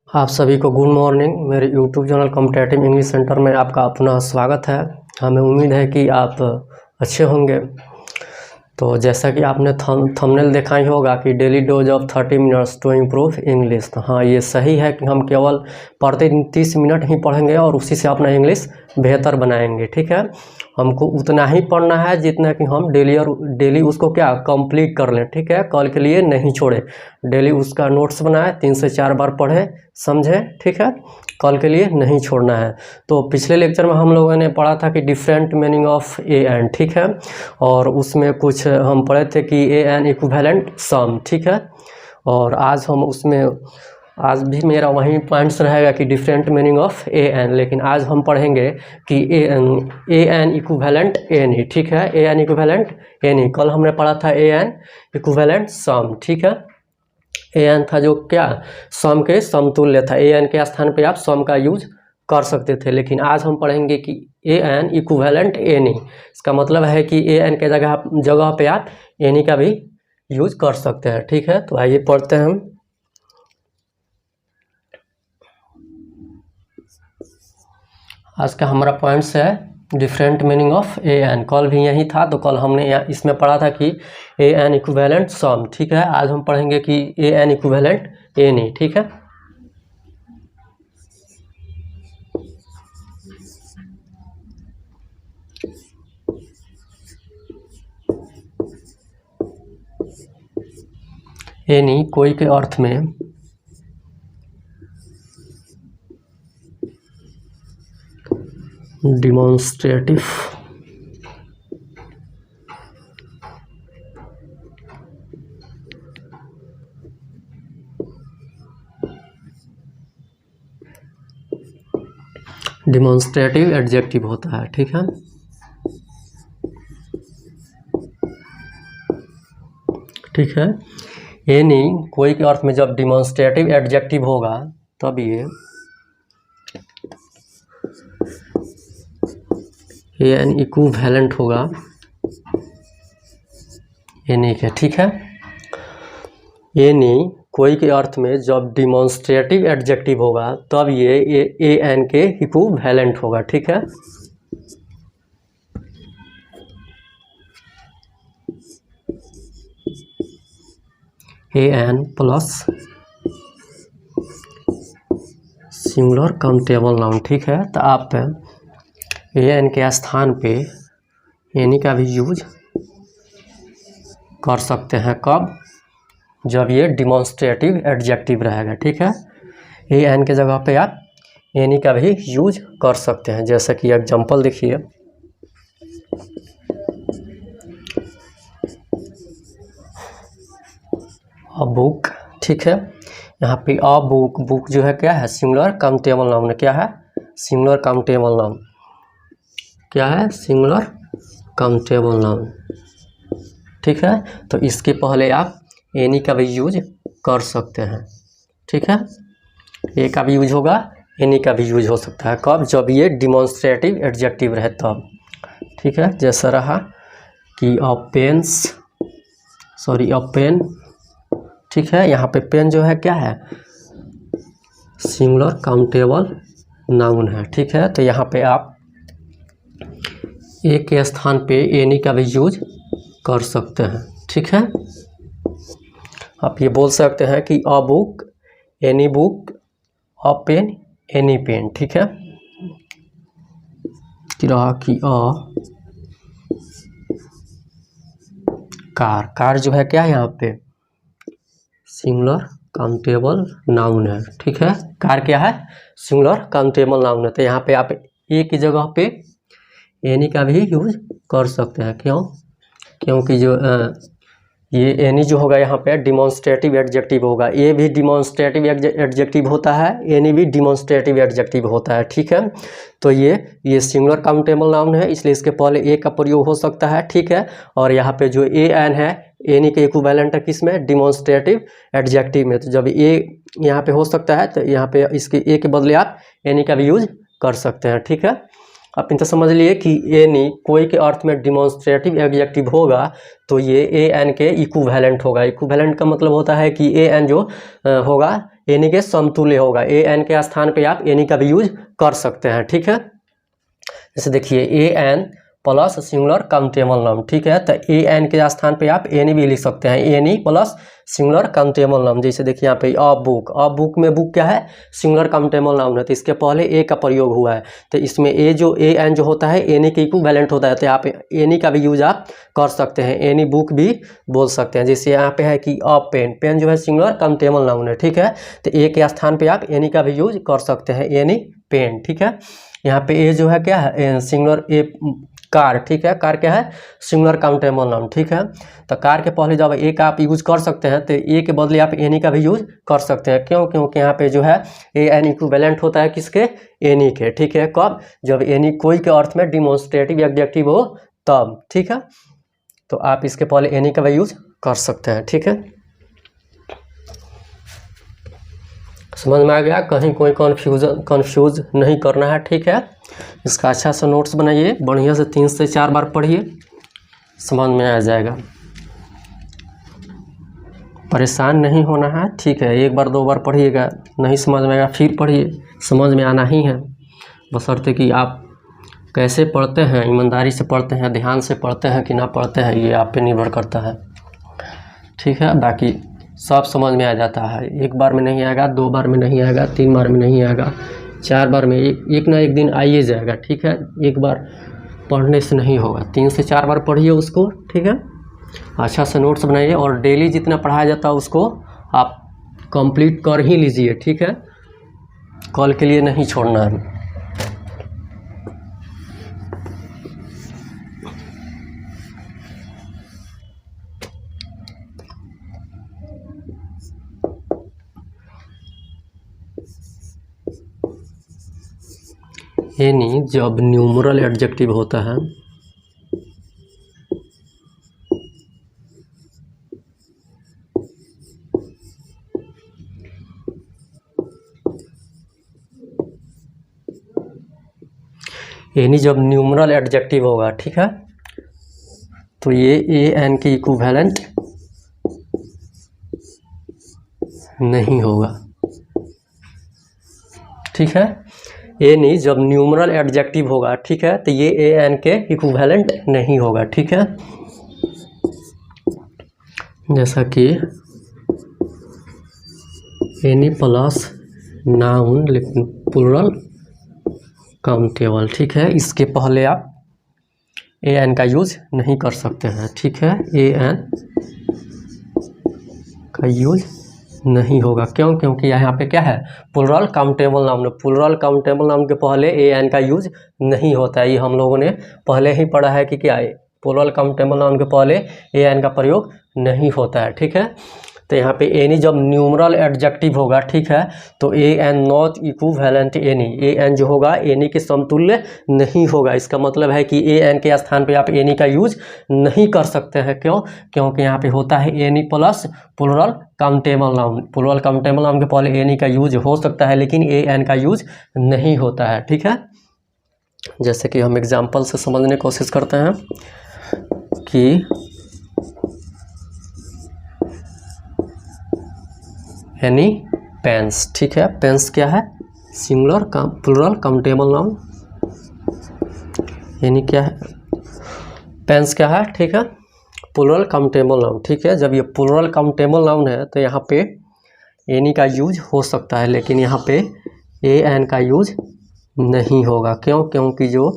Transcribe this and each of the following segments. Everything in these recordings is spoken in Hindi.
आप सभी को गुड मॉर्निंग। मेरे YouTube channel competitive English centre में आपका पुनः स्वागत है। हमें उम्मीद है कि आप अच्छे होंगे। तो जैसा कि आपने थंबनेल देखा ही होगा कि daily dose of 30 minutes to improve English. तो हाँ, ये सही है कि हम केवल प्रतिदिन 30 मिनट ही पढ़ेंगे और उसी से अपना इंग्लिश बेहतर बनाएंगे। ठीक है, हमको उतना ही पढ़ना है जितना कि हम डेली उसको क्या कंप्लीट कर लें। ठीक है, कल के लिए नहीं छोड़े, डेली उसका नोट्स बनाए, 3 से 4 बार पढ़े, समझे। ठीक है, कल के लिए नहीं छोड़ना है। तो पिछले लेक्चर में हम लोगों ने पढ़ा था कि different meaning of a an. ठीक है, और उसमें कुछ हम पढ़े थे कि ए एन इक्विवेलेंट सम। ठीक है, और आज भी मेरा वही पॉइंट्स रहेगा कि different meaning of a an, लेकिन आज हम पढ़ेंगे कि ए एन इक्विवेलेंट एनी। ठीक है, ए एन इक्विवेलेंट एनी। कल हमने पढ़ा था ए एन इक्विवेलेंट सम। ठीक है, ए एन था जो क्या सम के समतुल्य था। ए एन के स्थान पे आप सम का यूज कर सकते थे, लेकिन आज हम पढ़ेंगे कि ए एन इक्विवेलेंट एनी। इसका मतलब है कि ए एन के जगह पे आप एनी का भी यूज कर सकते हैं। ठीक है, तो आइए पढ़ते हैं हम। आज का हमारा पॉइंट्स है different meaning of a an. कल भी यही था, तो कल हमने इसमें पढ़ा था कि ए एन इक्विवेलेंट सम। ठीक है, आज हम पढ़ेंगे कि ए एन इक्विवेलेंट एनी। ठीक है, एनी कोई के अर्थ में डिमॉन्स्ट्रेटिव एडजेक्टिव होता है। ठीक है, ठीक है, एनी कोई के अर्थ में जब डिमॉन्स्ट्रेटिव एडजेक्टिव होगा तब ये एन इक्विवेलेंट होगा एनी के। ठीक है, एनी कोई के अर्थ में जब डिमॉन्स्ट्रेटिव एडजेक्टिव होगा तब ये ए एन के इक्विवेलेंट होगा। ठीक है, a an plus singular countable noun. ठीक है, तो आप ए एन के स्थान पे एनी का भी यूज कर सकते हैं। कब? जब ये डिमॉन्स्ट्रेटिव एडजेक्टिव रहेगा। ठीक है, ए एन के जगह पे आप एनी का भी यूज कर सकते हैं। जैसे कि एग्जांपल देखिए, अ बुक। ठीक है, यहाँ पे अ बुक जो है क्या है? सिंगुलर काउंटेबल नाउन है। क्या है? Singular countable noun. क्या है? Singular countable noun. ठीक है, तो इसके पहले आप एनी का भी यूज कर सकते हैं। ठीक है, ए का भी यूज होगा, एनी का भी यूज हो सकता है। कब? जब ये डिमॉन्स्ट्रेटिव एडजेक्टिव रहे तब। ठीक है, जैसा रहा कि अ पेन। ठीक है, यहाँ पे पेन जो है क्या है? सिंगुलर काउंटेबल नाउन है। ठीक है, तो यहाँ पे आप ए के स्थान पे एनी का भी यूज कर सकते हैं। ठीक है, आप ये बोल सकते हैं कि a book, any book, a pen, any pen. ठीक है, रहा कि कार जो है क्या है? यहाँ पे सिंगुलर काउंटेबल नाउन है। ठीक है, कार क्या है? सिंगुलर काउंटेबल नाउन है। तो यहाँ पे आप ए की जगह पे एनी का भी यूज कर सकते हैं। क्यों? क्योंकि जो ये एनी जो होगा यहाँ पे डिमॉन्स्ट्रेटिव एडजेक्टिव होगा। ए भी डिमॉन्स्ट्रेटिव एडजेक्टिव होता है, एनी भी डिमॉन्स्ट्रेटिव एडजेक्टिव होता है। ठीक है, तो ये सिंगुलर काउंटेबल नाउन है, इसलिए इसके पहले ए का प्रयोग हो सकता है। ठीक है, और यहाँ पे जो ए एन है, एनी के इक्विवेलेंट है किसमें? डिमॉन्स्ट्रेटिव एडजेक्टिव में। तो जब ए यहाँ पे हो सकता है तो यहाँ पे इसके ए के बदले आप एनी का भी यूज कर सकते हैं। ठीक है, आप इनसे समझ लिए कि एनी कोई के अर्थ में डिमॉन्स्ट्रेटिव एडजेक्टिव होगा तो ये ए एन के इक्विवेलेंट होगा। इक्विवेलेंट का मतलब होता है कि ए एन जो होगा एनी के समतुल्य होगा। ए एन के स्थान पे आप एनी का भी यूज कर सकते हैं, ठीक है। जैसे देखिए a an plus singular countable noun, ठीक है। तो ए एन के स्थान पे आप एनी भी लिख सकते हैं, any plus singular countable noun. जैसे देखिए यहाँ पे अ बुक में बुक क्या है, सिंगुलर काउंटेबल नाउन है, तो इसके पहले ए का प्रयोग हुआ है, तो इसमें ए एन जो होता है एनी के इक्विवेलेंट होता है, तो यहाँ पे एनी का भी यूज आप कर सकते हैं, एनी बुक भी बोल सकते हैं। जैसे यहाँ पे है कि अ पेन जो है सिंगुलर काउंटेबल नाउन है, ठीक है। तो ए के स्थान पे आप एनी का भी यूज कर सकते हैं, एनी पेन, ठीक है। यहाँ पे ए जो है क्या है, सिंगुलर ए कार, ठीक है। कार क्या है, सिंगुलर काउंटेबल नाउन, ठीक है। तो कार के पहले जब ए का आप यूज कर सकते हैं तो ए के बदले आप एनी का भी यूज कर सकते हैं। क्यों? क्योंकि यहाँ पे जो है ए एन इक्विवेलेंट होता है किसके, एनी के, ठीक है। कब? जब एनी कोई के अर्थ में डिमॉन्स्ट्रेटिव एडजेक्टिव हो तब, ठीक है। तो आप इसके पहले एनी का भी यूज कर सकते हैं, ठीक है। समझ में आ गया? कहीं कोई कन्फ्यूज नहीं करना है, ठीक है। इसका अच्छा सा नोट्स बनाइए, बढ़िया से 3 से 4 बार पढ़िए, समझ में आ जाएगा। परेशान नहीं होना है, ठीक है। 1 बार 2 बार पढ़िएगा, नहीं समझ में आएगा फिर पढ़िए, समझ में आना ही है। बशर्ते कि आप कैसे पढ़ते हैं, ईमानदारी से पढ़ते हैं, ध्यान से पढ़ते हैं कि ना पढ़ते हैं, ये आप पे निर्भर करता है, ठीक है। बाकी सब समझ में आ जाता है। 1 बार में नहीं आएगा, 2 बार में नहीं आएगा, 3 बार में नहीं आएगा, 4 बार में एक ना एक दिन आइए जाएगा, ठीक है। 1 बार पढ़ने से नहीं होगा, 3 से 4 बार पढ़िए उसको, ठीक है। अच्छा से नोट्स बनाइए और डेली जितना पढ़ाया जाता है उसको आप कंप्लीट कर ही लीजिए, ठीक है। कल के लिए नहीं छोड़ना है। एनी जब न्यूमरल एडजेक्टिव होता है एनी जब न्यूमरल एडजेक्टिव होगा, ठीक है, तो ये ए एन के इक्विवेलेंट नहीं होगा, ठीक है। एनी जब न्यूमरल एडजेक्टिव होगा, ठीक है, तो ये ए एन के इक्विवेलेंट नहीं होगा, ठीक है। जैसा कि एनी प्लस नाउन लेकिन प्लूरल काउंटेबल, ठीक है, इसके पहले आप ए एन का यूज नहीं कर सकते हैं, ठीक है। ए एन का यूज नहीं होगा, क्यों? क्योंकि यहाँ पे क्या है, plural countable noun, plural countable noun के पहले ए एन का यूज नहीं होता है। ये हम लोगों ने पहले ही पढ़ा है कि क्या है, प्लूरल काउंटेबल नाउन के पहले ए एन का प्रयोग नहीं होता है, ठीक है। तो यहाँ पे एनी जब न्यूमरल एडजेक्टिव होगा, ठीक है, तो a an not equivalent any, a an जो होगा एनी के समतुल्य नहीं होगा। इसका मतलब है कि ए एन के स्थान पे आप एनी का यूज नहीं कर सकते हैं। क्यों? क्योंकि यहाँ पे होता है any plus plural countable noun, plural countable noun के पहले एनी का यूज हो सकता है लेकिन ए एन का यूज नहीं होता है, ठीक है। जैसे कि हम एग्जाम्पल से समझने की कोशिश करते हैं कि एनी पेन्स, ठीक है। पेन्स क्या है, singular plural countable noun. Any क्या है, पेन्स क्या है, ठीक है, प्लूरल काउंटेबल नाउन, ठीक है। जब ये प्लूरल काउंटेबल नाउन है तो यहाँ पे एनी का यूज हो सकता है लेकिन यहाँ पे ए एन का यूज नहीं होगा। क्यों? क्योंकि जो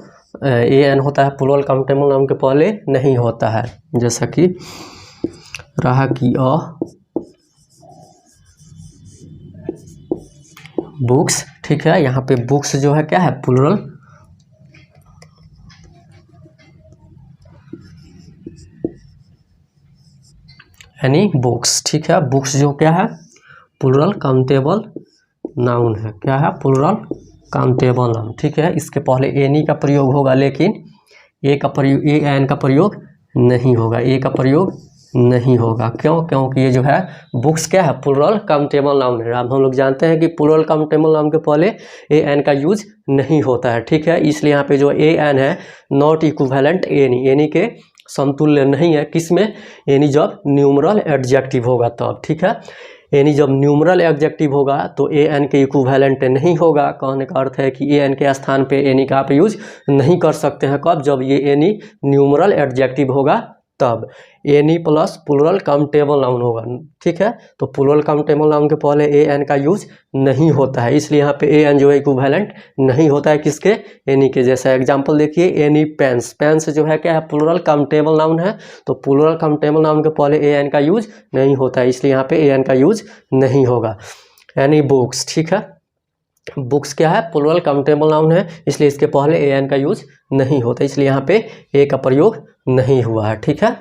ए एन होता है प्लूरल काउंटेबल नाउन के पहले नहीं होता है। जैसा कि रहा कि बुक्स, ठीक है, यहाँ पे बुक्स जो है क्या है, प्लूरल, यानी बुक्स, ठीक है। बुक्स जो क्या है, प्लूरल काउंटेबल नाउन है, क्या है, प्लूरल काउंटेबल नाउन, ठीक है। इसके पहले एनी का प्रयोग होगा लेकिन ए एन का प्रयोग नहीं होगा, ए का प्रयोग नहीं होगा। क्यों? क्योंकि ये जो है बुक्स क्या है, प्लूरल काउंटेबल नाउन है। अब हम लोग जानते हैं कि प्लूरल काउंटेबल नाउन के पहले ए एन का यूज नहीं होता है, ठीक है। इसलिए यहाँ पे जो ए एन है नॉट इक्विवेलेंट एनी, एनी के समतुल्य नहीं है। किसमें? एनी जब न्यूमरल एडजेक्टिव होगा तब, ठीक है। एनी जब न्यूमरल एडजेक्टिव होगा तो ए एन के इक्विवेलेंट नहीं होगा। कहने का अर्थ है कि ए एन के स्थान पे एनी का आप यूज नहीं कर सकते हैं। कब? जब ये एनी न्यूमरल एडजेक्टिव होगा तब। Any plus plural countable noun होगा, ठीक है। तो प्लूरल काउंटेबल नाउन के पहले ए एन का यूज नहीं होता है, इसलिए यहाँ पे ए एन जो है इक्विवेलेंट नहीं होता है किसके? एनी के। जैसा एग्जांपल देखिए, एनी पेंस, पेंस जो है क्या है? प्लूरल काउंटेबल नाउन है। तो प्लूरल काउंटेबल नाउन के पहले ए एन का यूज नहीं होता है, इसलिए यहाँ पे ए एन का यूज नहीं होगा। एनी बुक्स, ठीक है। बुक्स क्या है? प्लूरल काउंटेबल नाउन है, इसलिए इसके पहले ए एन का यूज नहीं होता, इसलिए यहाँ पे ए का प्रयोग नहीं हुआ है, ठीक है।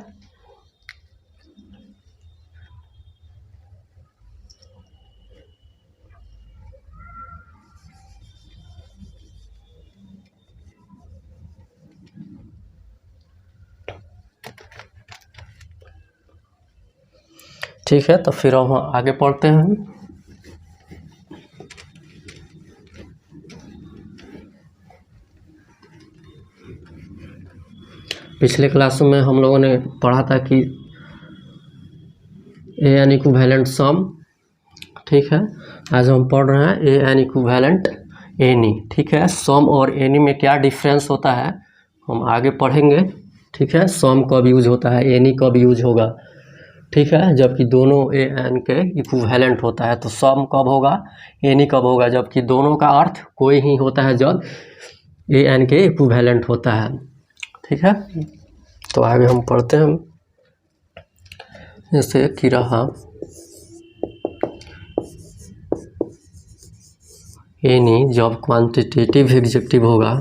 ठीक है, तो फिर हम आगे पढ़ते हैं। पिछले क्लास में हम लोगों ने पढ़ा था कि ए एन इक्विवेलेंट सम, ठीक है। आज हम पढ़ रहे हैं ए एन इक्विवेलेंट एनी, ठीक है। सम और एनी में क्या डिफरेंस होता है हम आगे पढ़ेंगे, ठीक है। सम कब यूज होता है, एनी कब यूज होगा, ठीक है। जबकि दोनों ए एन के इक्विवेलेंट होता है। तो सम कब होगा, एनी कब होगा? जबकि दोनों का अर्थ कोई ही होता है जब ए एन के इक्विवेलेंट होता है, ठीक है। तो आगे हम पढ़ते हैं। जैसे कि रहा एनी जब क्वांटिटेटिव एडजेक्टिव होगा,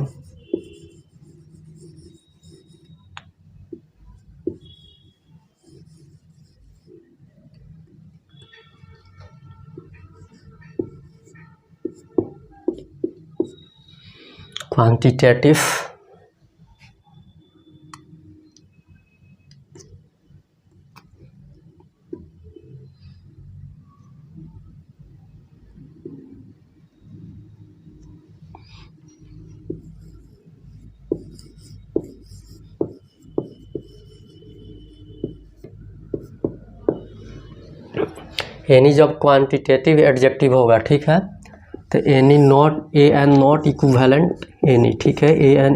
क्वांटिटेटिव एनी जब क्वांटिटेटिव एडजेक्टिव होगा, ठीक है। तो any not, a an not equivalent any, ठीक है। ए एन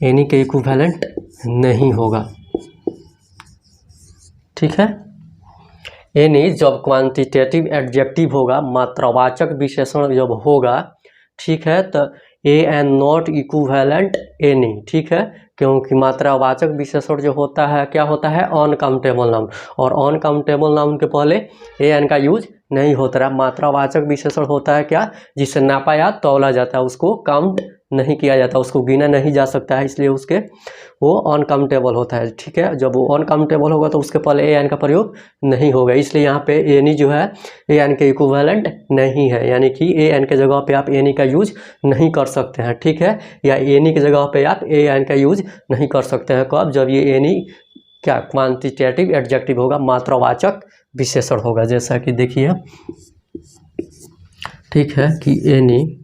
एनी के इक्विवेलेंट नहीं होगा, ठीक है। एनी जब क्वांटिटेटिव एडजेक्टिव होगा, मात्रावाचक विशेषण जब होगा, ठीक है, तो a an not equivalent any, ठीक है। क्योंकि मात्रावाचक विशेषण जो होता है क्या होता है? अनकाउंटेबल नाउन, और अनकाउंटेबल नाउन के पहले ए एन का यूज नहीं होता है। मात्रावाचक विशेषण होता है क्या? जिसे नापा या तौला जाता है, उसको काउंट नहीं किया जाता, उसको गिना नहीं जा सकता है, इसलिए उसके वो अनकाउंटेबल होता है, ठीक है। जब वो अनकाउंटेबल होगा तो उसके पहले ए एन का प्रयोग नहीं होगा, इसलिए यहाँ पे एनी जो है ए एन के इक्विवेलेंट नहीं है, यानी कि ए एन के जगह पे आप एनी का यूज नहीं कर सकते हैं, ठीक है। या एनी के जगह पे आप ए एन का यूज नहीं कर सकते हैं। कब? जब ये एनी क्या क्वांटिटेटिव एडजेक्टिव होगा, मात्रावाचक विशेषण होगा। जैसा कि देखिए, ठीक है, कि एनी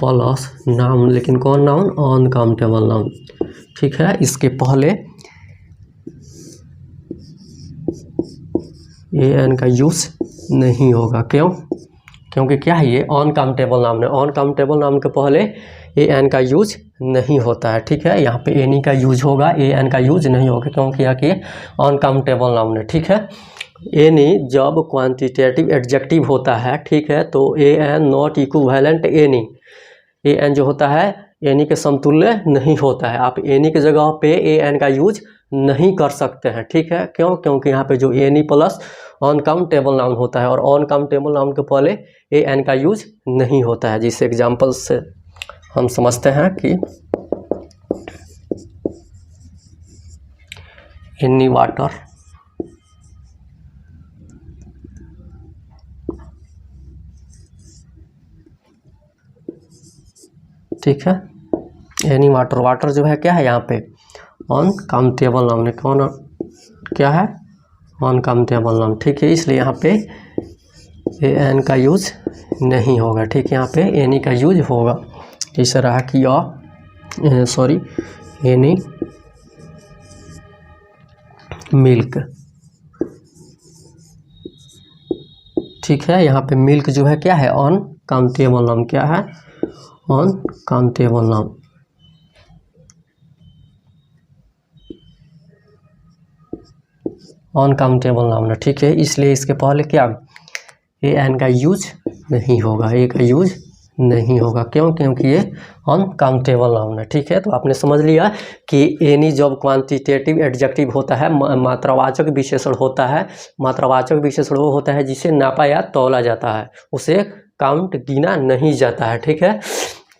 प्लस नाउन, लेकिन कौन नाउन? अनकाउंटेबल नाउन, ठीक है। इसके पहले ए एन का यूज नहीं होगा। क्यों? क्योंकि क्या है? ये अनकाउंटेबल नाउन है। अनकाउंटेबल नाउन के पहले ए एन का यूज नहीं होता है, ठीक है। यहाँ पे एनी का यूज होगा, ए एन का यूज नहीं होगा, क्योंकि यहाँ की अनकाउंटेबल नाउन है, ठीक है। एनी जब क्वांटिटेटिव एडजेक्टिव होता है, ठीक है, तो a an not equivalent any, a an जो होता है एनी के समतुल्य नहीं होता है। आप एनी की जगह पे ए एन का यूज नहीं कर सकते हैं, ठीक है। क्यों? क्योंकि यहाँ पे जो एनी प्लस अनकाउंटेबल नाउन होता है, और अनकाउंटेबल नाउन के पहले ए एन का यूज नहीं होता है। जिस एग्जाम्पल से हम समझते हैं कि एनी वाटर, ठीक है। एनी वाटर, वाटर जो है क्या है यहाँ पे? अनकाउंटेबल नाउन है। कौन क्या है? Uncountable noun. ठीक है, इसलिए यहाँ पे ए एन का यूज नहीं होगा। ठीक है, यहाँ पे एनी का यूज होगा। जैसे रहा कि एनी मिल्क। ठीक है, यहाँ पे मिल्क जो है क्या है? Uncountable noun. क्या है? Uncountable noun. अनकाउंटेबल नाउन है। ठीक है, इसलिए इसके पहले क्या ए एन का यूज नहीं होगा। ए का यूज नहीं होगा। क्यों? क्योंकि ये अनकाउंटेबल नाउन है। ठीक है, तो आपने समझ लिया कि एनी जब क्वांटिटेटिव एडजेक्टिव होता है, मात्रावाचक विशेषण होता है। मात्रावाचक विशेषण वो होता है जिसे नापा या तौला जाता है, उसे काउंट गिना नहीं जाता है। ठीक है,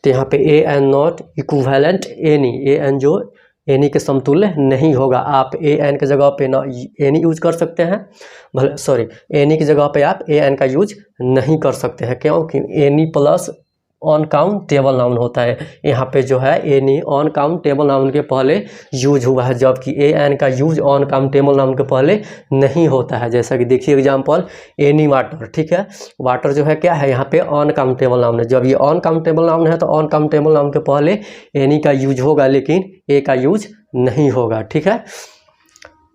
तो यहाँ पे a an not equivalent any, a an जो एनी के समतुल्य नहीं होगा। आप ए एन के जगह पे ना एनी यूज कर सकते हैं, भले एनी की जगह पे आप ए एन का यूज नहीं कर सकते हैं। क्योंकि एनी प्लस अनकाउंटेबल नाउन होता है। यहाँ पे जो है एनी अनकाउंटेबल नाउन के पहले यूज हुआ है, जबकि ए एन का यूज अनकाउंटेबल नाउन के पहले नहीं होता है। जैसा कि देखिए एग्जांपल, एनी वाटर। ठीक है, वाटर जो है क्या है? यहाँ पे अनकाउंटेबल नाउन है। जब ये अनकाउंटेबल नाउन है तो अनकाउंटेबल नाउन के पहले एनी का यूज होगा, लेकिन ए का यूज नहीं होगा। ठीक है,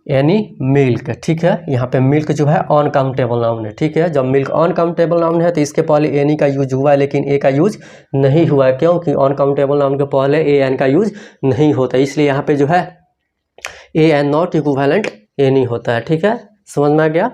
एनी मिल्क। ठीक है, यहाँ पे मिल्क जो है अनकाउंटेबल नाउन है। ठीक है, जब मिल्क अनकाउंटेबल नाउन है तो इसके पहले एनी का यूज हुआ है, लेकिन ए का यूज नहीं हुआ है। क्योंकि अनकाउंटेबल नाउन के पहले ए एन का यूज नहीं होता, इसलिए यहाँ पे जो है a an not equivalent any होता है। ठीक है, समझ में आ गया?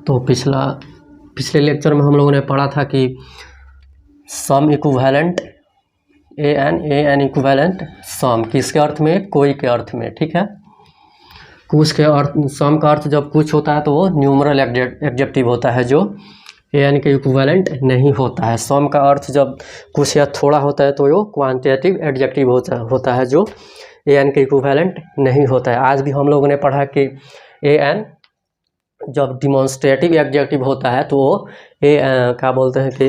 तो पिछले लेक्चर में हम लोगों ने पढ़ा था कि सम इक्विवेलेंट ए एन इक्विवेलेंट सम, किसके अर्थ में? कोई के अर्थ में। ठीक है, कुछ के अर्थ, सम का अर्थ जब कुछ होता है तो वो न्यूमरल एडजेक्टिव होता है, जो ए एन के इक्विवेलेंट नहीं होता है। सम का अर्थ जब कुछ या थोड़ा होता है तो वो क्वांटिटेटिव एडजेक्टिव होता है, जो ए एन के इक्विवेलेंट नहीं होता है। आज भी हम लोगों ने पढ़ा कि ए एन जब डिमॉन्स्ट्रेटिव एडजेक्टिव होता है तो वो क्या बोलते हैं कि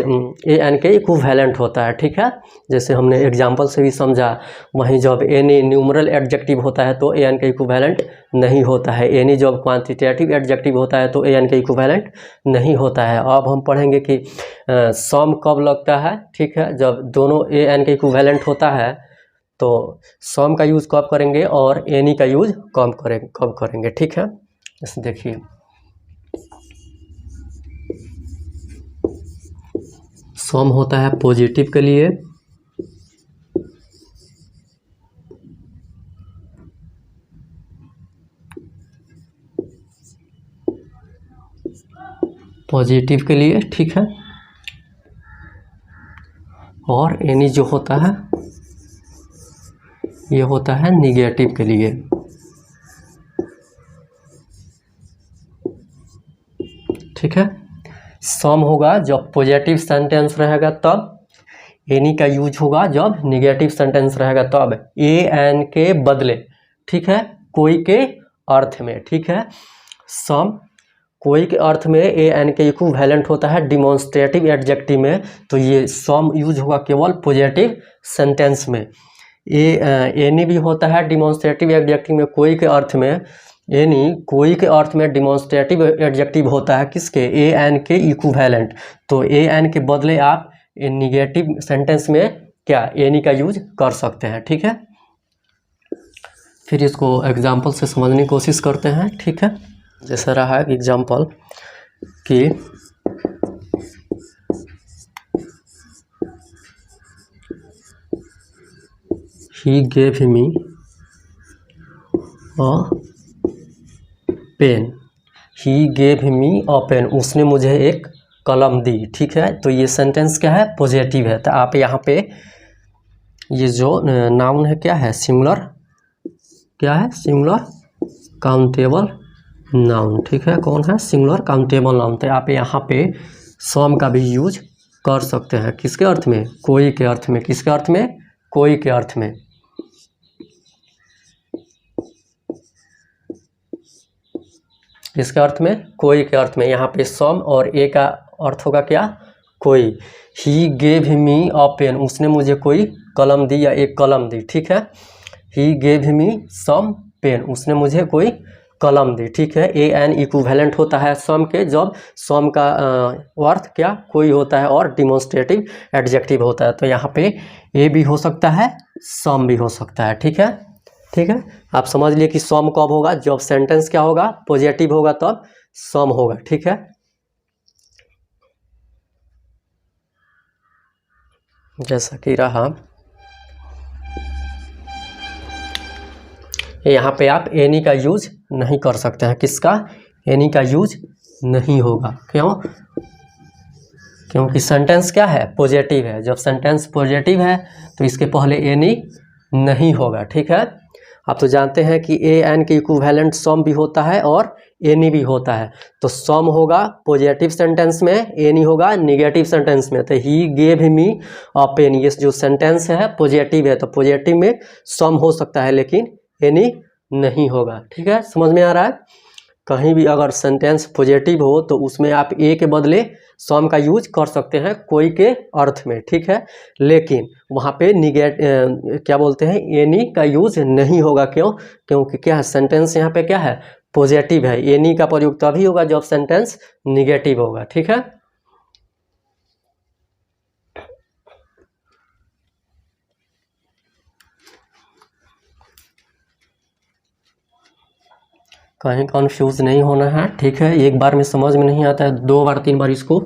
ए एन के इक्विवेलेंट होता है। ठीक है, जैसे हमने एग्जांपल से भी समझा। वहीं जब एनी न्यूमरल एडजेक्टिव होता है तो ए एन के इक्विवेलेंट नहीं होता है। एनी जब क्वांटिटेटिव एडजेक्टिव होता है तो ए एन के इक्विवेलेंट नहीं होता है। अब हम पढ़ेंगे कि सम कब लगता है। ठीक है, जब दोनों ए एन के इक्विवेलेंट होता है तो सम का यूज़ कब करेंगे और एनी का यूज़ कब करेंगे। ठीक है, जैसे देखिए सम होता है पॉजिटिव के लिए, ठीक है, और एनी जो होता है ये होता है निगेटिव के लिए। ठीक है, सम होगा जब पॉजिटिव सेंटेंस रहेगा तब, एनी का यूज होगा जब निगेटिव सेंटेंस रहेगा तब, ए एन के बदले। ठीक है, कोई के अर्थ में। ठीक है, सम कोई के अर्थ में ए एन के इक्विवेलेंट होता है डिमॉन्स्ट्रेटिव एडजेक्टिव में, तो ये सम यूज होगा केवल पॉजिटिव सेंटेंस में। एनी भी होता है डिमॉन्स्ट्रेटिव एडजेक्टिव में कोई के अर्थ में। एनी कोई के अर्थ में डिमॉन्स्ट्रेटिव एडजेक्टिव होता है किसके? ए एन के इक्विवेलेंट। तो ए एन के बदले आप निगेटिव सेंटेंस में क्या एनी का यूज कर सकते हैं। ठीक है, फिर इसको एग्जाम्पल से समझने की कोशिश करते हैं। ठीक है, जैसा रहा एग्जाम्पल कि he gave me a pen, he gave me a pen, उसने मुझे एक कलम दी। ठीक है, तो ये सेंटेंस क्या है? पॉजिटिव है। तो आप यहाँ पे ये जो नाउन है क्या है? सिंगुलर, क्या है? Singular countable noun. ठीक है, कौन है? Singular countable noun. तो आप यहाँ पे सम का भी यूज कर सकते हैं। किसके अर्थ में? कोई के अर्थ में। किसके अर्थ में? कोई के अर्थ में। किसके अर्थ में? कोई के अर्थ में। यहाँ पे सम और ए का अर्थ होगा क्या? कोई। He gave me a pen, उसने मुझे कोई कलम दी या एक कलम दी, ठीक है। He gave me some pen, उसने मुझे कोई कलम दी, ठीक है। ए एन इक्विवेलेंट होता है सम के जब सम का अर्थ क्या? कोई होता है और डिमॉन्स्ट्रेटिव एडजेक्टिव होता है। तो यहाँ पे ए भी हो सकता है, सम भी हो सकता है, ठीक है। ठीक है, आप समझ लिए कि सम कब होगा? जब सेंटेंस क्या होगा? पॉजिटिव होगा तब सम होगा, ठीक है। जैसा कि रहा, यहाँ पे आप एनी का यूज नहीं कर सकते हैं। किसका? एनी का यूज नहीं होगा। क्यों? क्योंकि सेंटेंस क्या है? पॉजिटिव है। जब सेंटेंस पॉजिटिव है तो इसके पहले एनी नहीं होगा, ठीक है। आप तो जानते हैं कि ए एन के इक्विवेलेंट सम भी होता है और एनी भी होता है। तो सम होगा पॉजिटिव सेंटेंस में, एनी होगा निगेटिव सेंटेंस में। तो he gave me a pen, ये जो सेंटेंस है पॉजिटिव है, तो पॉजिटिव में सम हो सकता है लेकिन एनी नहीं होगा, ठीक है। समझ में आ रहा है? कहीं भी अगर सेंटेंस पॉजिटिव हो तो उसमें आप ए के बदले सम का यूज कर सकते हैं कोई के अर्थ में, ठीक है। लेकिन वहाँ पे क्या बोलते हैं? एनी का यूज नहीं होगा। क्यों? क्योंकि क्या है? सेंटेंस यहाँ पे क्या है? पॉजिटिव है। एनी का प्रयोग तभी होगा जब सेंटेंस निगेटिव होगा, ठीक है। कहीं कन्फ्यूज नहीं होना है, ठीक है। एक बार में समझ में नहीं आता है, 2 बार 3 बार इसको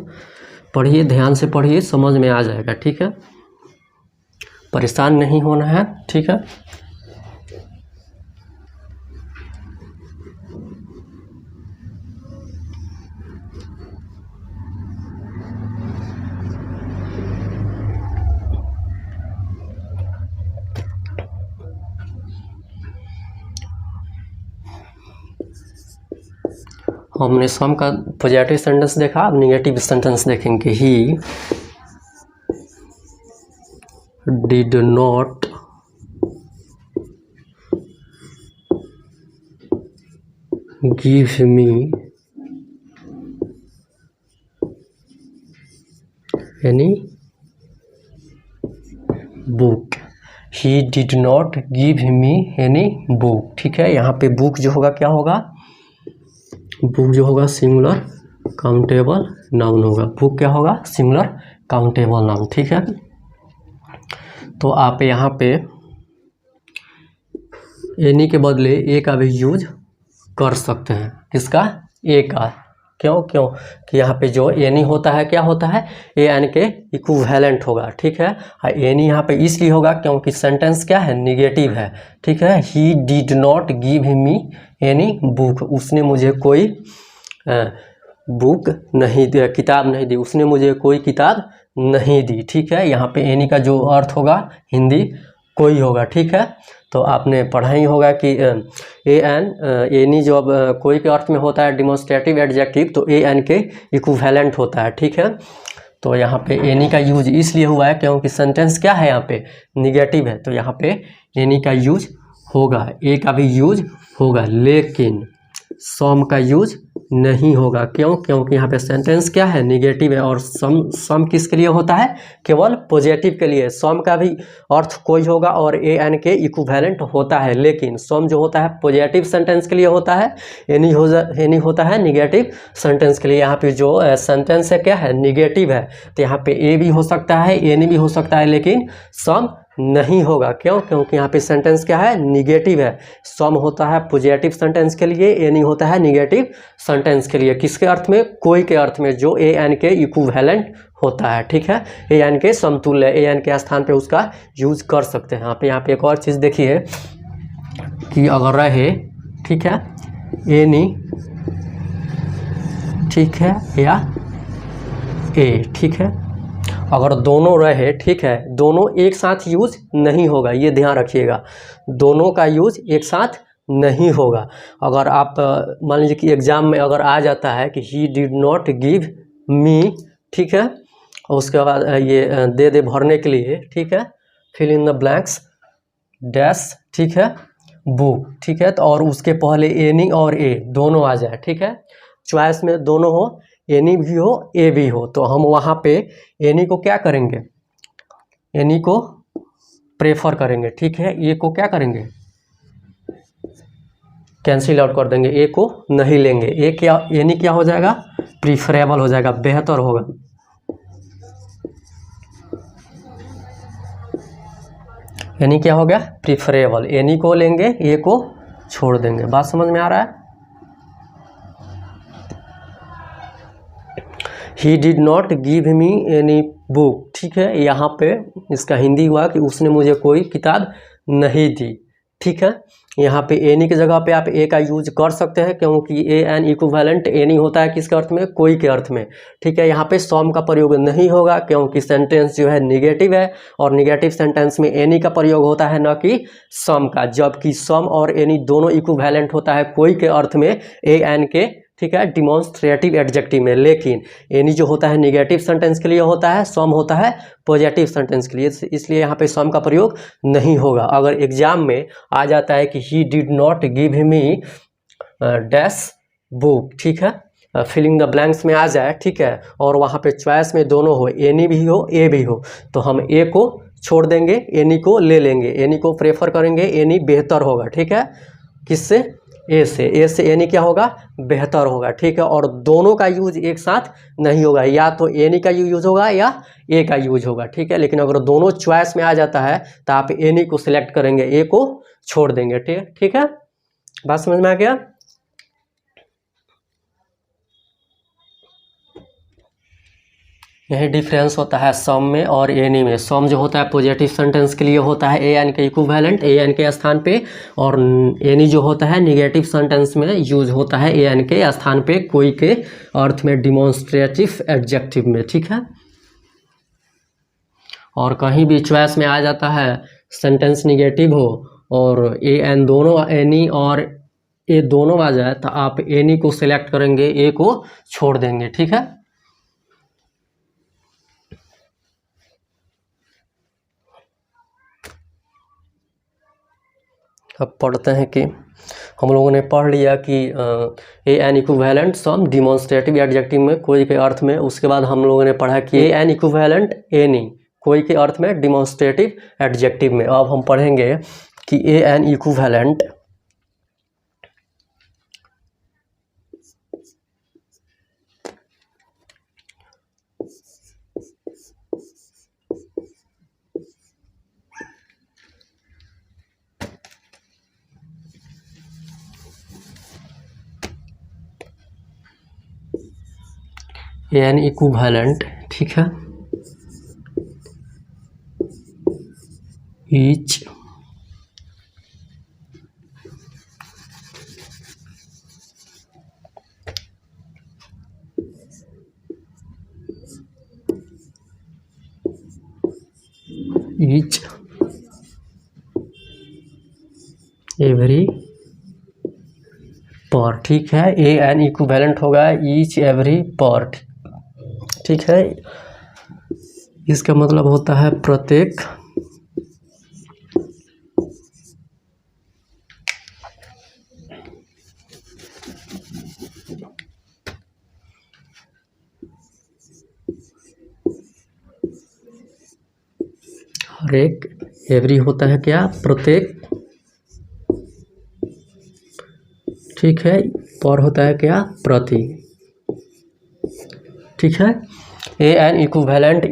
पढ़िए, ध्यान से पढ़िए, समझ में आ जाएगा, ठीक है। परेशान नहीं होना है, ठीक है। हमने सम का पॉजिटिव सेंटेंस देखा, अब निगेटिव सेंटेंस देखेंगे। He did not give me any book. He did not give me any book, ठीक है। यहाँ पे बुक जो होगा क्या होगा? बुक जो होगा सिंगुलर काउंटेबल नाउन होगा। बुक क्या होगा? सिंगुलर काउंटेबल नाउन, ठीक है। तो आप यहाँ पे एनी के बदले ए का भी यूज कर सकते हैं। किसका? ए का। क्यों? क्यों कि यहाँ पे जो एनी होता है क्या होता है? ए एन के इक्विवेलेंट होगा, ठीक है। एनी यहाँ पे इसलिए होगा क्योंकि सेंटेंस क्या है? निगेटिव है, ठीक है। He did not give me any book, उसने मुझे कोई बुक नहीं दी, किताब नहीं दी, उसने मुझे कोई किताब नहीं दी, ठीक है। यहाँ पे एनी का जो अर्थ होगा हिंदी कोई होगा, ठीक है। तो आपने पढ़ा ही होगा कि ए एन एनी जो अब कोई के अर्थ में होता है डिमॉन्स्ट्रेटिव एडजेक्टिव, तो ए एन के इक्विवेलेंट होता है, ठीक है। तो यहाँ पे एनी का यूज इसलिए हुआ है क्योंकि सेंटेंस क्या है? यहाँ पे निगेटिव है, तो यहाँ पे एनी का यूज होगा, ए का भी यूज होगा, लेकिन सम का यूज नहीं होगा। क्यों? क्योंकि यहाँ पे सेंटेंस क्या है? निगेटिव है और सम किसके लिए होता है? केवल पॉजिटिव के लिए। सम का भी अर्थ कोई होगा और ए एन के इक्विवेलेंट होता है, लेकिन सम जो होता है पॉजिटिव सेंटेंस के लिए होता है, एनी होता है निगेटिव सेंटेंस के लिए। यहाँ पे जो सेंटेंस है क्या है? निगेटिव है, तो यहाँ पे ए भी हो सकता है, एनी भी हो सकता है, लेकिन सम नहीं होगा। क्यों? क्योंकि यहाँ पे सेंटेंस क्या है? निगेटिव है। सम होता है पॉजिटिव सेंटेंस के लिए, एनी होता है निगेटिव सेंटेंस के लिए। किसके अर्थ में? कोई के अर्थ में, जो ए एन के इक्विवेलेंट होता है, ठीक है। ए एन के समतुल्य, ए एन के स्थान पे उसका यूज कर सकते हैं। यहाँ पे एक और चीज़ देखिए कि अगर रहे, ठीक है, एनी, ठीक है, या ए, ठीक है, अगर दोनों रहे, ठीक है, दोनों एक साथ यूज नहीं होगा, ये ध्यान रखिएगा। दोनों का यूज एक साथ नहीं होगा। अगर आप मान लीजिए कि एग्जाम में अगर आ जाता है कि he did not give me, ठीक है। और उसके बाद ये दे दे भरने के लिए, ठीक है, fill in the blanks dash, ठीक है, बुक, ठीक है। तो और उसके पहले एनी और ए दोनों आ जाए, ठीक है, चॉइस में दोनों हो, एनी भी हो ए भी हो, तो हम वहाँ पे एनी को क्या करेंगे, एनी को प्रेफर करेंगे, ठीक है, ए को क्या करेंगे, कैंसिल आउट कर देंगे, ए को नहीं लेंगे, ए क्या, एनी क्या हो जाएगा, प्रीफरेबल हो जाएगा, बेहतर होगा। एनी क्या हो गया, प्रीफरेबल, एनी को लेंगे, ए को छोड़ देंगे। बात समझ में आ रहा है। He did not give me any book, ठीक है, यहाँ पे इसका हिंदी हुआ कि उसने मुझे कोई किताब नहीं दी, ठीक है। यहाँ पे एनी की जगह पे आप ए का यूज कर सकते हैं, क्योंकि ए एन इक्विवेलेंट एनी होता है किसके अर्थ में, कोई के अर्थ में, ठीक है। यहाँ पे सम का प्रयोग नहीं होगा, क्योंकि सेंटेंस जो है निगेटिव है, और निगेटिव सेंटेंस में एनी का प्रयोग होता है, न कि सम का, जबकि सम और एनी दोनों इक्विवेलेंट होता है कोई के अर्थ में, ए एन के, ठीक है, डिमॉन्स्ट्रेटिव एडजेक्टिव में। लेकिन एनी जो होता है निगेटिव सेंटेंस के लिए होता है, सम होता है पॉजिटिव सेंटेंस के लिए, इसलिए यहाँ पे सम का प्रयोग नहीं होगा। अगर एग्जाम में आ जाता है कि he did not give me dash book, ठीक है, फिलिंग द ब्लैंक्स में आ जाए, ठीक है, और वहाँ पे चॉइस में दोनों हो, एनी भी हो ए भी हो, तो हम ए को छोड़ देंगे, एनी को ले लेंगे, एनी को प्रेफर करेंगे, एनी बेहतर होगा, ठीक है, किससे, ए से एनी क्या होगा, बेहतर होगा, ठीक है। और दोनों का यूज एक साथ नहीं होगा, या तो एनी का यूज होगा या ए का यूज होगा, ठीक है। लेकिन अगर दोनों चॉइस में आ जाता है तो आप एनी को सिलेक्ट करेंगे, ए को छोड़ देंगे, ठीक है। बात समझ में आ गया। यही डिफरेंस होता है सम में और एनी में। सम जो होता है पॉजिटिव सेंटेंस के लिए होता है ए एन के इक्विवेलेंट, ए एन के स्थान पे, और एनी जो होता है निगेटिव सेंटेंस में यूज होता है ए एन के स्थान पे, कोई के अर्थ में, डिमॉन्स्ट्रेटिव एडजेक्टिव में, ठीक है। और कहीं भी चॉइस में आ जाता है सेंटेंस निगेटिव हो और ए एन दोनों, एनी और ए दोनों आ जाए, तो आप एनी को सिलेक्ट करेंगे, ए को छोड़ देंगे, ठीक है। अब पढ़ते हैं कि हम लोगों ने पढ़ लिया कि a an equivalent some demonstrative adjective में, कोई के अर्थ में। उसके बाद हम लोगों ने पढ़ा कि ए एन इक्विवेलेंट एनी, कोई के अर्थ में, डिमॉन्स्ट्रेटिव एडजेक्टिव में। अब हम पढ़ेंगे कि a an equivalent N equivalent, ठीक है, ईच एवरी पर, ठीक है। ए एन इक्विवेलेंट होगा ईच एवरी पर, ठीक है। इसका मतलब होता है प्रत्येक, हर एक, एवरी होता है क्या, प्रत्येक, ठीक है, पर होता है क्या, प्रति, ठीक है। A an equivalent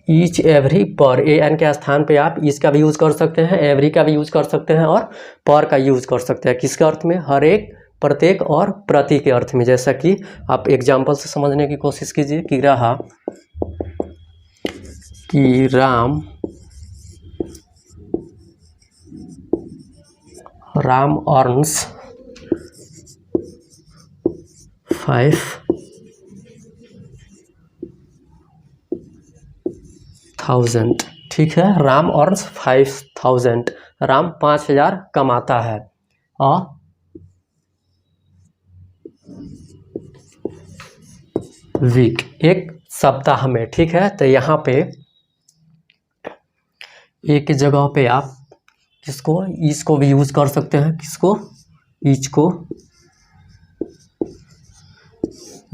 each every पर, ए एन के स्थान पे आप ईच का भी यूज कर सकते हैं, एवरी का भी यूज कर सकते हैं, और पर का यूज कर सकते हैं। किसके अर्थ में, हर एक, प्रत्येक और प्रति के अर्थ में। जैसा कि आप एग्जाम्पल से समझने की कोशिश कीजिए कि रहा कि राम अर्न्स 5,000, ठीक है, राम अर्न्स 5,000, राम 5,000 कमाता है अ वीक, एक सप्ताह में, ठीक है। तो यहाँ पे एक जगह पे आप किसको, ईच को भी यूज कर सकते हैं। किसको, ईच को,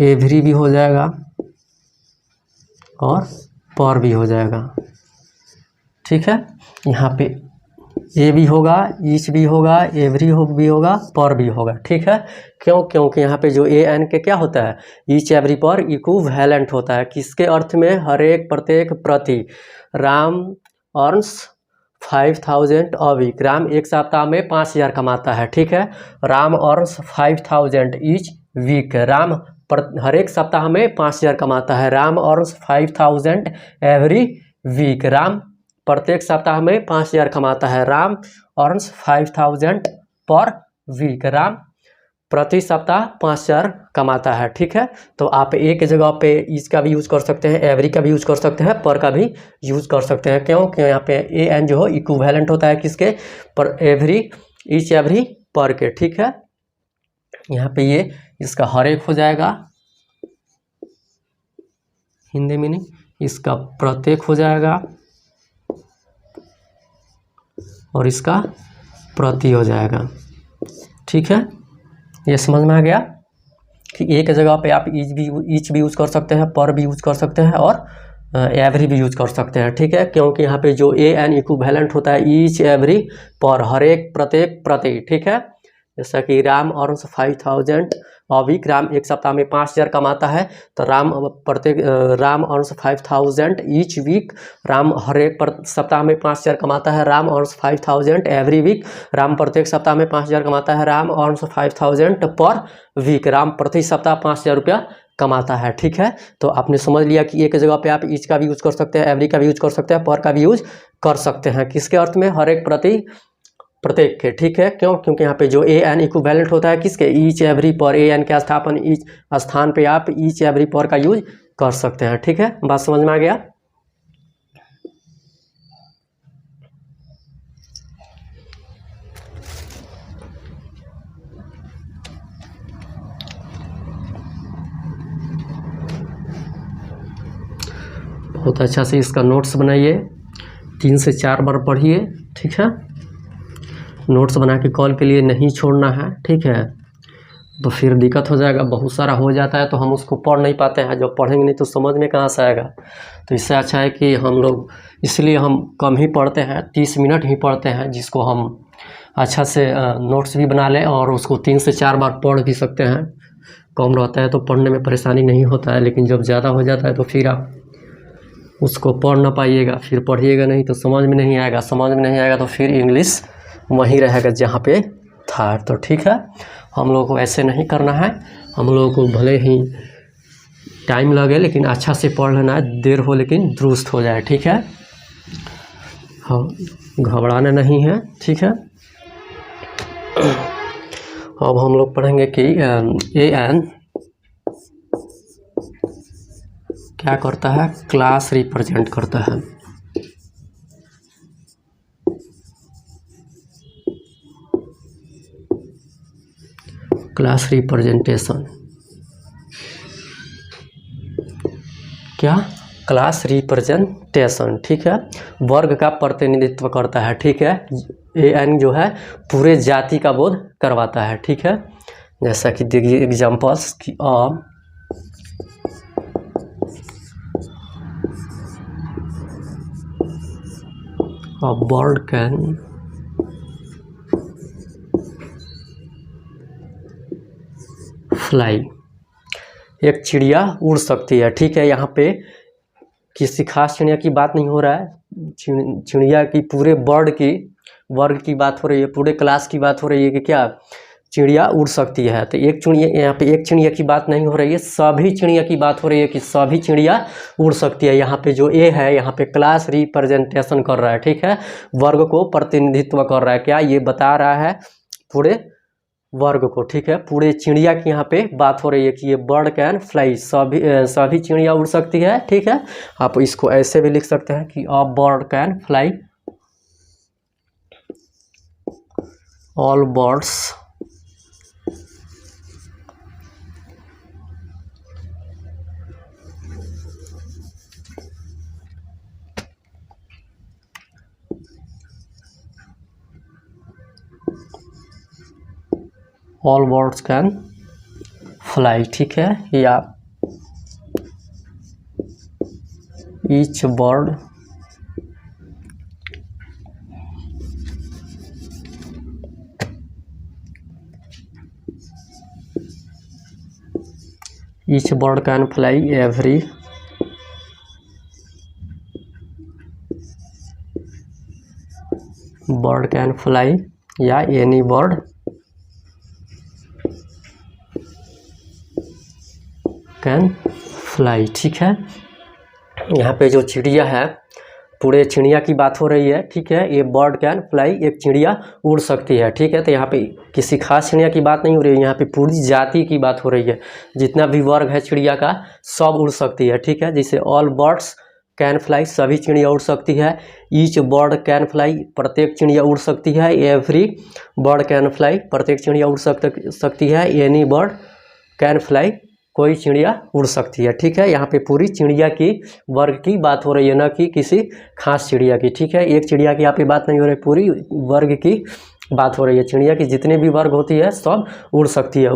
एवरी भी हो जाएगा और पर भी हो जाएगा, ठीक है। यहाँ पे ए भी होगा, ईच भी होगा, एवरी भी होगा, पर भी होगा, ठीक है। क्यों, क्योंकि यहाँ पे जो ए एन के क्या होता है, ईच एवरी पर इक्विवेलेंट होता है। किसके अर्थ में, हर एक, प्रत्येक, प्रति। Ram earns 5000 a week, Ram एक सप्ताह में 5000 कमाता है, ठीक है। Ram earns 5000 each week, Ram हर एक सप्ताह में 5000 कमाता है। Ram earns 5000 every week, Ram प्रत्येक सप्ताह में 5000 कमाता है। राम अर्न्स 5000 पर वीक, राम प्रति सप्ताह 5000 कमाता है, ठीक है। तो आप एक जगह पे ईच का भी यूज कर सकते हैं, एवरी का भी यूज कर सकते हैं, पर का भी यूज कर सकते हैं। क्यों, क्यों यहाँ पे ए एन जो है इक्विवेलेंट होता है किसके, पर एवरी, ईच एवरी पर के, ठीक है। यहाँ पे ये इसका हर एक हो जाएगा हिंदी मीनिंग, इसका प्रत्येक हो जाएगा और इसका प्रति हो जाएगा, ठीक है। ये समझ में आ गया कि एक जगह पे आप ईच भी यूज कर सकते हैं, पर भी यूज कर सकते हैं और एवरी भी यूज कर सकते हैं, ठीक है। क्योंकि यहाँ पे जो ए एन इक्विवेलेंट होता है ईच एवरी पर, हर एक, प्रत्येक, प्रति, ठीक है। जैसा कि Ram earns 5000 a week, Ram एक सप्ताह में 5000 कमाता है, तो Ram earns 5000 each week, Ram हर एक सप्ताह में 5000 कमाता है। Ram earns 5000 every week, Ram प्रत्येक सप्ताह में 5000 कमाता है। राम अर्न्स 5000 पर वीक, राम प्रति सप्ताह 5000 रुपया कमाता है, ठीक है। तो आपने समझ लिया कि एक जगह पे आप ईच का भी यूज कर सकते हैं, एवरी का भी यूज कर सकते हैं, पर का भी यूज कर सकते हैं। किसके अर्थ में, हर एक, प्रति, प्रत्येक के, ठीक है। क्यों, क्योंकि यहाँ पे जो ए एन इक्विवेलेंट होता है किसके, ईच एवरी पर, ए एन के स्थापन ईच स्थान पे आप ईच एवरी पर का यूज कर सकते हैं, ठीक है। बात समझ में आ गया। बहुत अच्छा से इसका नोट्स बनाइए, 3 से 4 बार पढ़िए, ठीक है। नोट्स बना के कॉल के लिए नहीं छोड़ना है, ठीक है। तो फिर दिक्कत हो जाएगा, बहुत सारा हो जाता है तो हम उसको पढ़ नहीं पाते हैं, जब पढ़ेंगे नहीं तो समझ में कहाँ से आएगा। तो इससे अच्छा है कि हम लोग, इसलिए हम कम ही पढ़ते हैं, 30 मिनट ही पढ़ते हैं, जिसको हम अच्छा से नोट्स भी बना लें और उसको 3 से 4 बार पढ़ भी सकते हैं। कम रहता है तो पढ़ने में परेशानी नहीं होता है, लेकिन जब ज़्यादा हो जाता है तो फिर आप उसको पढ़ ना पाइएगा, फिर पढ़िएगा नहीं तो समझ में नहीं आएगा, समझ में नहीं आएगा तो फिर इंग्लिश वहीं रहेगा जहाँ पे था। तो ठीक है, हम लोगों को ऐसे नहीं करना है, हम लोगों को भले ही टाइम लगे लेकिन अच्छा से पढ़ लेना है, देर हो लेकिन दुरुस्त हो जाए, ठीक है। हाँ, घबराना नहीं है, ठीक है। अब हम लोग पढ़ेंगे कि ए एन क्या करता है, क्लास रिप्रेजेंट करता है। क्लास रिप्रेजेंटेशन क्या, क्लास रिप्रेजेंटेशन, ठीक है, वर्ग का प्रतिनिधित्व करता है, ठीक है। ए एन जो है पूरे जाति का बोध करवाता है, ठीक है। जैसा कि देखिए एग्जांपल्स कि a bird can fly, एक चिड़िया उड़ सकती है, ठीक है। यहाँ पे किसी खास चिड़िया की बात नहीं हो रहा है, चिड़िया की पूरे बर्ड की वर्ग की बात हो रही है, पूरे क्लास की बात हो रही है कि क्या चिड़िया उड़ सकती है। तो एक चिड़िया, यहाँ पे एक चिड़िया की बात नहीं हो रही है, सभी चिड़िया की बात हो रही है कि सभी चिड़िया उड़ सकती है। यहाँ पे जो ए है यहाँ पे क्लास रिप्रेजेंटेशन कर रहा है, ठीक है, वर्ग को प्रतिनिधित्व कर रहा है, क्या ये बता रहा है पूरे वर्ग को, ठीक है। पूरे चिड़िया की यहाँ पे बात हो रही है कि ये बर्ड कैन फ्लाई, सभी चिड़िया उड़ सकती है, ठीक है। आप इसको ऐसे भी लिख सकते हैं कि a bird can fly, all birds all birds can fly, ठीक है, या each bird can fly, every bird can fly, या एनी बर्ड कैन फ्लाई, ठीक है। यहाँ पे जो चिड़िया है, पूरे चिड़िया की बात हो रही है, ठीक है। ये बर्ड कैन फ्लाई, एक चिड़िया उड़ सकती है, ठीक है। तो यहाँ पे किसी खास चिड़िया की बात नहीं हो रही है, यहाँ पे पूरी जाति की बात हो रही है। जितना भी वर्ग है चिड़िया का सब उड़ सकती है, ठीक है। जैसे ऑल बर्ड्स कैन फ्लाई, सभी चिड़िया उड़ सकती है। ईच बर्ड कैन फ्लाई, प्रत्येक चिड़िया उड़ सकती है। एवरी बर्ड कैन फ्लाई, प्रत्येक चिड़िया उड़ सकती है। एनी बर्ड कैन फ्लाई, कोई चिड़िया उड़ सकती है, ठीक है। यहाँ पे पूरी चिड़िया की वर्ग की बात हो रही है, न कि किसी खास चिड़िया की, ठीक है। एक चिड़िया की यहाँ पे बात नहीं हो रही, पूरी वर्ग की बात हो रही है। चिड़िया की जितने भी वर्ग होती है सब उड़ सकती है।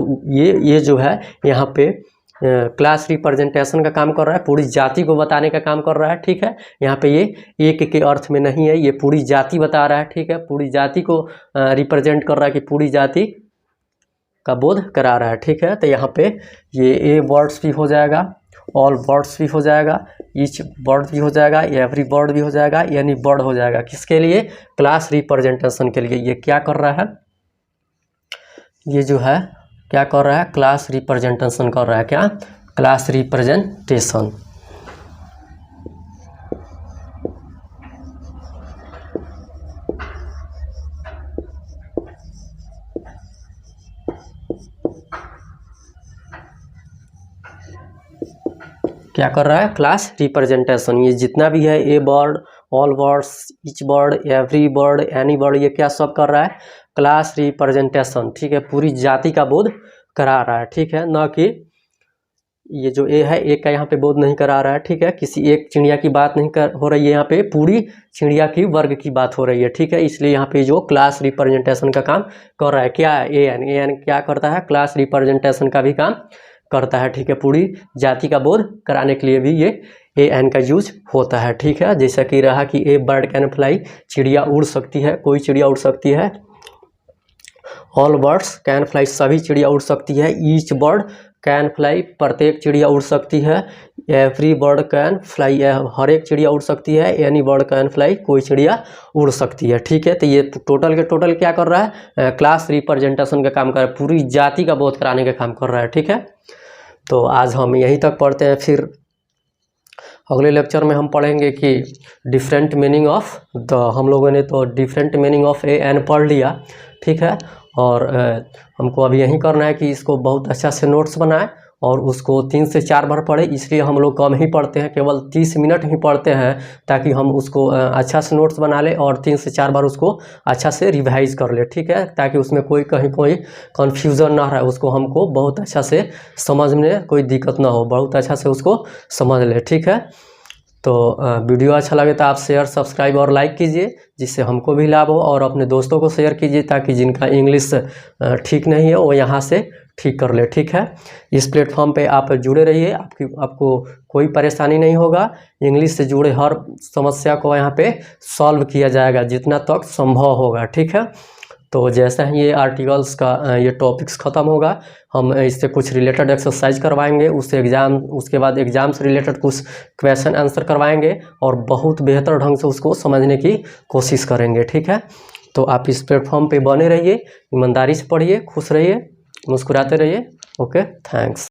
ये जो है यहाँ पे क्लास रिप्रेजेंटेशन का काम कर रहा है, पूरी जाति को बताने का काम कर रहा है, ठीक है। यहाँ पे ये एक के अर्थ में नहीं है, ये पूरी जाति बता रहा है, ठीक है। पूरी जाति को रिप्रेजेंट कर रहा है कि पूरी जाति का बोध करा रहा है, ठीक है। तो यहाँ पे ये ए बर्ड्स भी हो जाएगा, ऑल बर्ड्स भी हो जाएगा, ईच बर्ड भी हो जाएगा, एवरी बर्ड भी हो जाएगा, एनी बर्ड हो जाएगा। किसके लिए? क्लास रिप्रेजेंटेशन के लिए। ये क्या कर रहा है? ये जो है क्या कर रहा है? क्लास रिप्रेजेंटेशन कर रहा है। क्या? Class representation. क्या कर रहा है? Class representation. ये जितना भी है, a bird, all birds, each bird, every bird, any bird, ये क्या सब कर रहा है? क्लास रिप्रेजेंटेशन, ठीक है। पूरी जाति का बोध करा रहा है, ठीक है। न कि ये जो ए है, एक का यहाँ पे बोध नहीं करा रहा है, ठीक है। किसी एक चिड़िया की बात नहीं हो रही है, यहाँ पे पूरी चिड़िया की वर्ग की बात हो रही है, ठीक है। इसलिए यहाँ पे जो क्लास रिप्रेजेंटेशन का काम कर रहा है, क्या है? ए एन क्या करता है? क्लास रिप्रेजेंटेशन का भी काम करता है, ठीक है। पूरी जाति का बोध कराने के लिए भी ये ए एन का यूज होता है, ठीक है। जैसा कि रहा कि ए बर्ड कैन फ्लाई, चिड़िया उड़ सकती है, कोई चिड़िया उड़ सकती है। ऑल बर्ड्स कैन फ्लाई, सभी चिड़िया उड़ सकती है। ईच बर्ड कैन फ्लाई, प्रत्येक चिड़िया उड़ सकती है। एवरी बर्ड कैन फ्लाई, हर एक चिड़िया उड़ सकती है। एनी बर्ड कैन फ्लाई, कोई चिड़िया उड़ सकती है, ठीक है। तो ये टोटल के टोटल क्या कर रहा है? क्लास रिप्रेजेंटेशन का काम कर रहा है, पूरी जाति का बोध कराने का काम कर रहा है, ठीक है। तो आज हम यहीं तक पढ़ते हैं, फिर अगले लेक्चर में हम पढ़ेंगे कि डिफरेंट मीनिंग ऑफ द। हम लोगों ने तो different meaning of a an पढ़ लिया, ठीक है। और हमको अभी यही करना है कि इसको बहुत अच्छा से नोट्स बनाए और उसको 3 से 4 बार पढ़े। इसलिए हम लोग कम ही पढ़ते हैं, केवल 30 मिनट ही पढ़ते हैं, ताकि हम उसको अच्छा से नोट्स बना ले और 3 से 4 बार उसको अच्छा से रिवाइज कर ले, ठीक है। ताकि उसमें कोई कन्फ्यूज़न ना रहे, उसको हमको बहुत अच्छा से समझने कोई दिक्कत ना हो, बहुत अच्छा से उसको समझ ले, ठीक है। तो वीडियो अच्छा लगे तो आप शेयर, सब्सक्राइब और लाइक कीजिए, जिससे हमको भी लाभ हो, और अपने दोस्तों को शेयर कीजिए, ताकि जिनका इंग्लिश ठीक नहीं है वो यहाँ से ठीक कर ले, ठीक है। इस प्लेटफॉर्म पे आप जुड़े रहिए, आपको कोई परेशानी नहीं होगा। इंग्लिश से जुड़े हर समस्या को यहाँ पे सॉल्व किया जाएगा, जितना तक संभव होगा, ठीक है। तो जैसे ही ये आर्टिकल्स का ये टॉपिक्स ख़त्म होगा, हम इससे कुछ रिलेटेड एक्सरसाइज करवाएंगे, उसके बाद एग्ज़ाम से रिलेटेड कुछ क्वेश्चन आंसर करवाएंगे, और बहुत बेहतर ढंग से उसको समझने की कोशिश करेंगे, ठीक है। तो आप इस प्लेटफॉर्म पे बने रहिए, ईमानदारी से पढ़िए, खुश रहिए, मुस्कुराते रहिए। Okay, thanks.